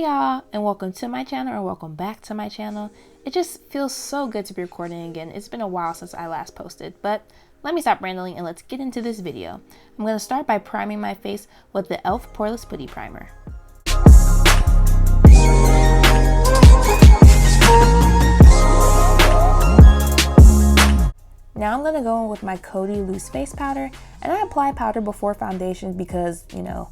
Hey y'all, and welcome to my channel, or welcome back to my channel. It just feels so good to be recording again. It's been a while since I last posted, but let me stop rambling and let's get into this video. I'm going to start by priming my face with the e.l.f. Poreless Putty Primer. Now I'm going to go in with my Coty Loose Face Powder, and I apply powder before foundation because, you know,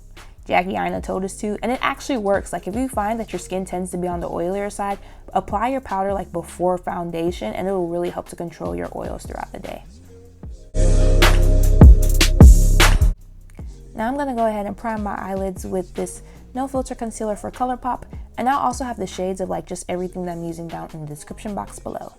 Jackie Aina told us to, and it actually works. Like if you find that your skin tends to be on the oilier side, apply your powder like before foundation and it will really help to control your oils throughout the day. Now I'm going to go ahead and prime my eyelids with this No Filter concealer for ColorPop, and I'll also have the shades of like just everything that I'm using down in the description box below.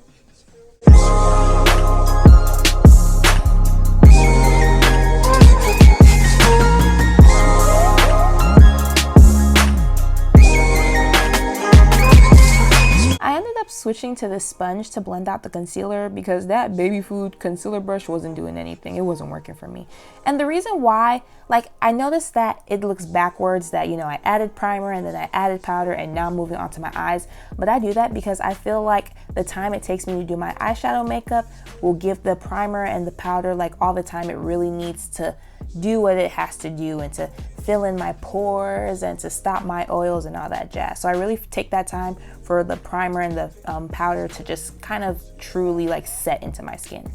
Switching to the sponge to blend out the concealer because that baby food concealer brush wasn't doing anything. It wasn't working for me. And the reason why, like, I noticed that it looks backwards, that, you know, I added primer and then I added powder and now I'm moving on to my eyes. But I do that because I feel like the time it takes me to do my eyeshadow makeup will give the primer and the powder like all the time it really needs to do what it has to do and to fill in my pores and to stop my oils and all that jazz. So I really take that time for the primer and the powder to just kind of truly like set into my skin.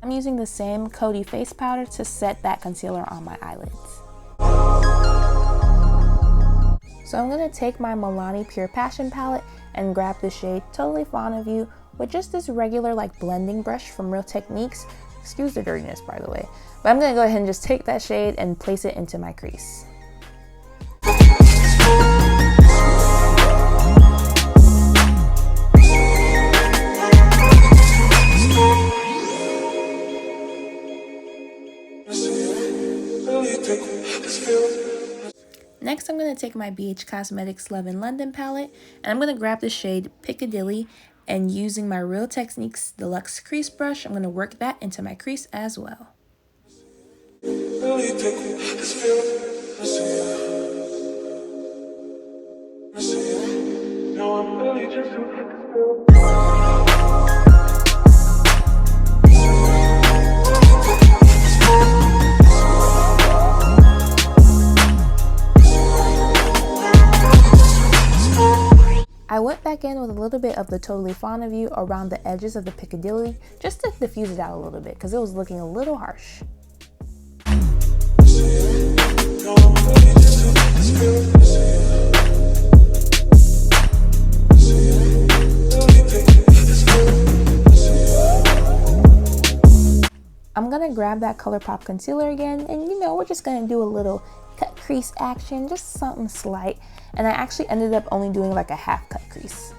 I'm using the same Coty face powder to set that concealer on my eyelids. So I'm going to take my Milani Pure Passion palette and grab the shade Totally Fond of You with just this regular like blending brush from Real Techniques. Excuse the dirtiness, by the way. But I'm going to go ahead and just take that shade and place it into my crease. Next, I'm going to take my BH Cosmetics Love in London palette, and I'm going to grab the shade Piccadilly, and using my Real Techniques Deluxe Crease Brush, I'm going to work that into my crease as well. I went back in with a little bit of the Totally Fond of You around the edges of the Piccadilly just to diffuse it out a little bit because it was looking a little harsh. I'm gonna grab that ColorPop concealer again, and you know, we're just gonna do a little cut crease action, just something slight. And I actually ended up only doing like a half cut crease.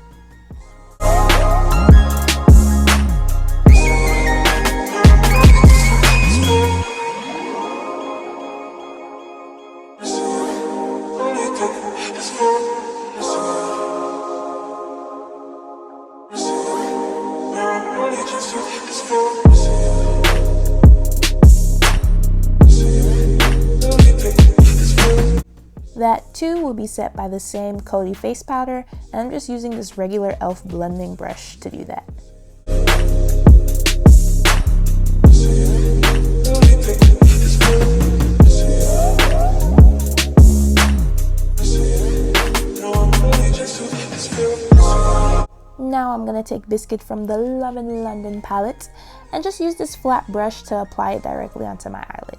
That too will be set by the same Coty face powder, and I'm just using this regular e.l.f. blending brush to do that. Now I'm going to take Biscuit from the Love in London palette and just use this flat brush to apply it directly onto my eyelid.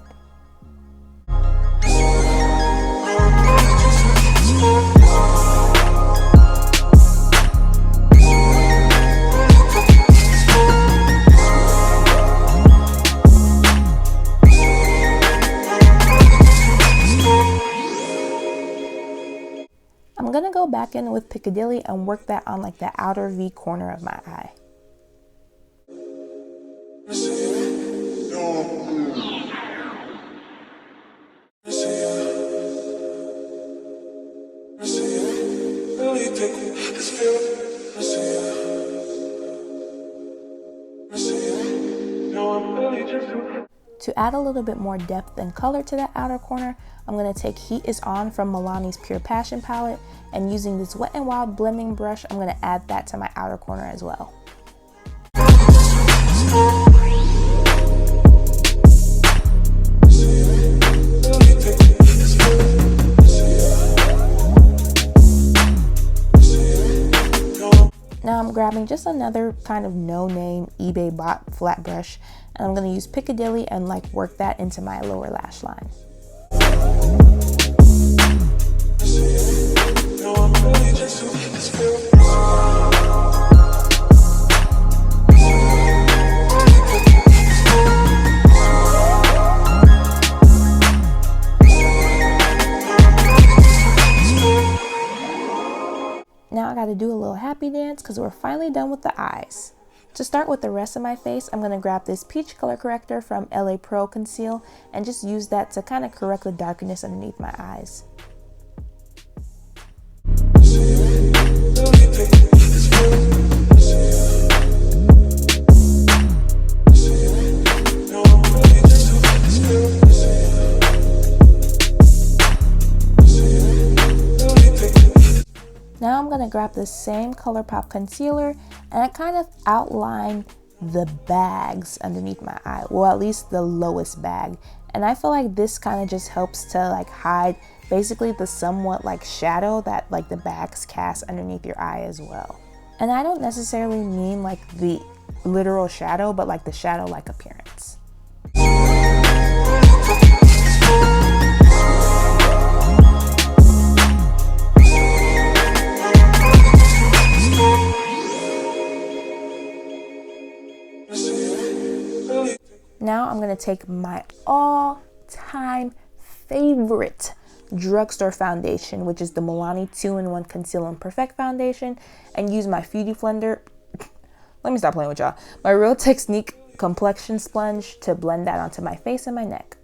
I'm gonna go back in with Piccadilly and work that on like the outer V corner of my eye. To add a little bit more depth and color to that outer corner, I'm going to take Heat Is On from Milani's Pure Passion palette, and using this Wet n Wild blending brush, I'm going to add that to my outer corner as well. Now I'm grabbing just another kind of no-name eBay bought flat brush, and I'm going to use Piccadilly and like work that into my lower lash line. Now I got to do a little happy dance because we're finally done with the eyes. To start with the rest of my face, I'm going to grab this peach color corrector from LA Pro Conceal and just use that to kind of correct the darkness underneath my eyes. Now I'm going to grab the same ColorPop concealer and I kind of outline the bags underneath my eye, well at least the lowest bag, and I feel like this kind of just helps to like hide basically the somewhat like shadow that like the bags cast underneath your eye as well. And I don't necessarily mean like the literal shadow, but like the shadow like appearance. Now I'm going to take my all-time favorite drugstore foundation, which is the Milani 2-in-1 Conceal and Perfect Foundation, and use my Beauty Blender. Let me stop playing with y'all. My Real Technique Complexion sponge to blend that onto my face and my neck.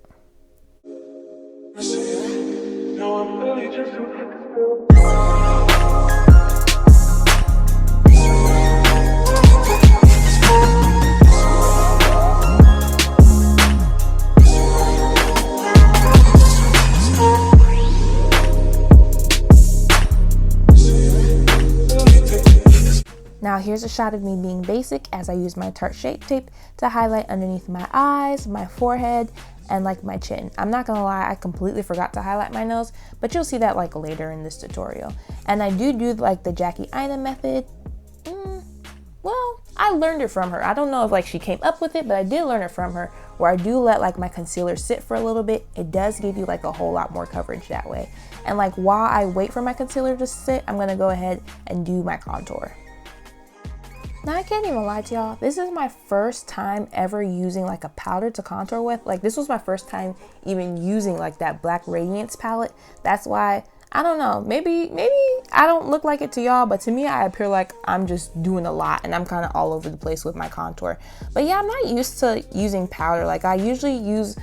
Now here's a shot of me being basic as I use my Tarte Shape Tape to highlight underneath my eyes, my forehead, and like my chin. I'm not gonna lie, I completely forgot to highlight my nose, but you'll see that like later in this tutorial. And I do like the Jackie Aina method. Well, I learned it from her. I don't know if like she came up with it, but I did learn it from her, where I do let like my concealer sit for a little bit. It does give you like a whole lot more coverage that way. And like while I wait for my concealer to sit, I'm gonna go ahead and do my contour. Now I can't even lie to y'all, this is my first time ever using like a powder to contour with. Like this was my first time even using like that black Radiance palette. That's why, I don't know, maybe I don't look like it to y'all, but to me I appear like I'm just doing a lot and I'm kind of all over the place with my contour. But yeah, I'm not used to using powder. Like I usually use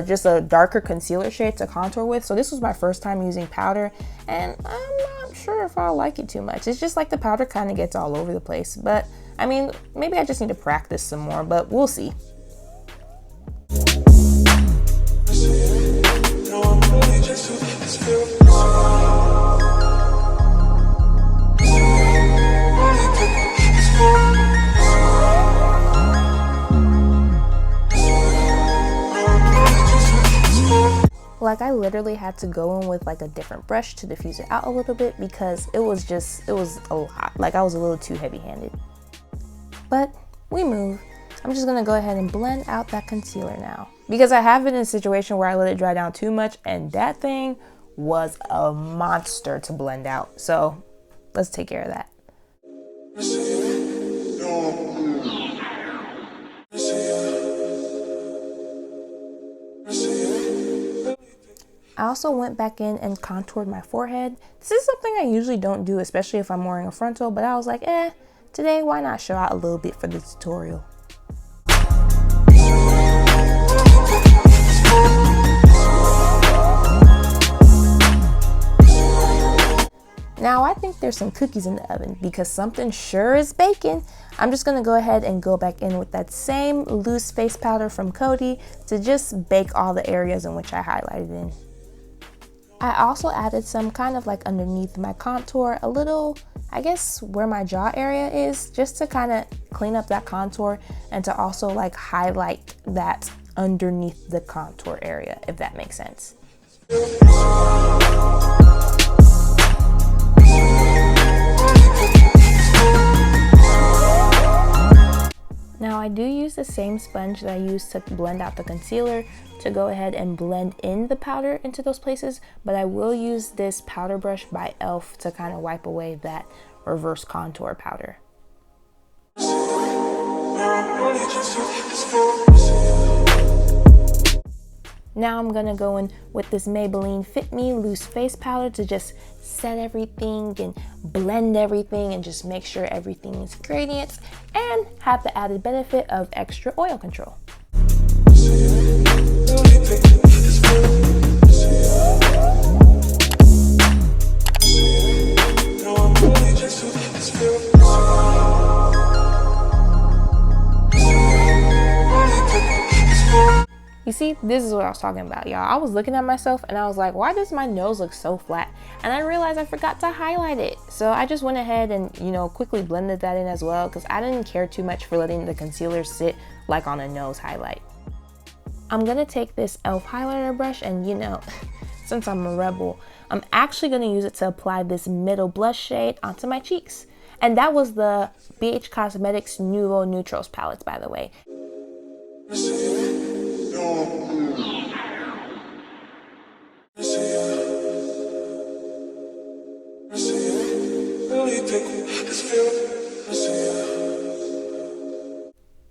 just a darker concealer shade to contour with. So this was my first time using powder and I'm not sure if I'll like it too much. It's just like the powder kind of gets all over the place. But I mean, maybe I just need to practice some more, but we'll see. Like I literally had to go in with like a different brush to diffuse it out a little bit because it was a lot. Like I was a little too heavy-handed. But we move. I'm just gonna go ahead and blend out that concealer now, because I have been in a situation where I let it dry down too much and that thing was a monster to blend out. So let's take care of that. I also went back in and contoured my forehead. This is something I usually don't do, especially if I'm wearing a frontal, but I was like, today why not show out a little bit for the tutorial. Now I think there's some cookies in the oven because something sure is baking. I'm just gonna go ahead and go back in with that same loose face powder from Coty to just bake all the areas in which I highlighted in. I also added some kind of like underneath my contour, a little, I guess where my jaw area is, just to kind of clean up that contour and to also like highlight that underneath the contour area, if that makes sense. Now I do use the same sponge that I used to blend out the concealer to go ahead and blend in the powder into those places, but I will use this powder brush by e.l.f. to kind of wipe away that reverse contour powder. Now I'm gonna go in with this Maybelline Fit Me loose face powder to just set everything and blend everything and just make sure everything is gradient and have the added benefit of extra oil control. You see, this is what I was talking about, y'all. I was looking at myself and I was like, why does my nose look so flat? And I realized I forgot to highlight it. So I just went ahead and, you know, quickly blended that in as well because I didn't care too much for letting the concealer sit like on a nose highlight. I'm gonna take this e.l.f. highlighter brush and, you know, since I'm a rebel, I'm actually gonna use it to apply this middle blush shade onto my cheeks. And that was the BH Cosmetics Nouveau Neutrals palettes, by the way.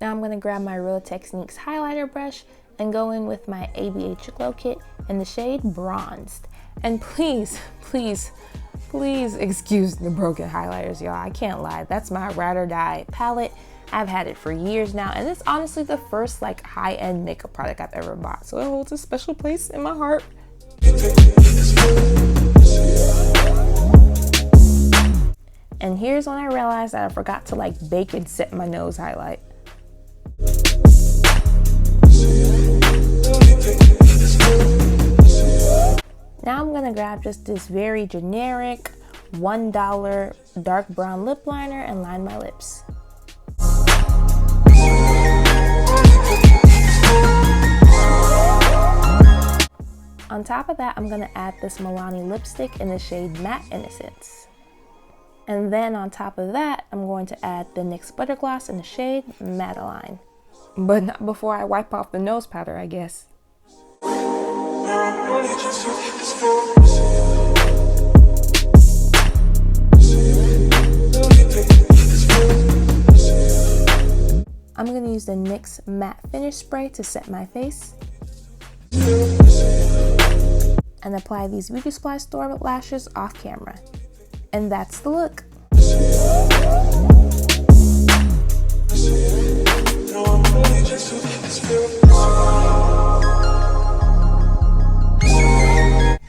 Now I'm going to grab my Real Techniques highlighter brush and go in with my ABH Glow Kit in the shade Bronzed. And please, please, please excuse the broken highlighters, y'all. I can't lie. That's my ride or die palette. I've had it for years now, and it's honestly the first like high-end makeup product I've ever bought. So it holds a special place in my heart. And here's when I realized that I forgot to like bake and set my nose highlight. Now I'm gonna grab just this very generic $1 dark brown lip liner and line my lips. On top of that, I'm gonna add this Milani lipstick in the shade Matte Innocence. And then on top of that, I'm going to add the NYX Butter Gloss in the shade Madeline. But not before I wipe off the nose powder, I guess. I'm gonna use the NYX Matte Finish Spray to set my face. And apply these Beauty Supply Store lashes off camera. And that's the look.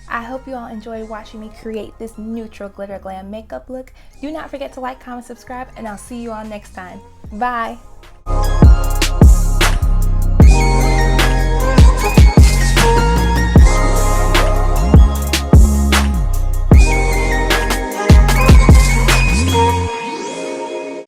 I hope you all enjoyed watching me create this neutral glitter glam makeup look. Do not forget to like, comment, subscribe, and I'll see you all next time. Bye!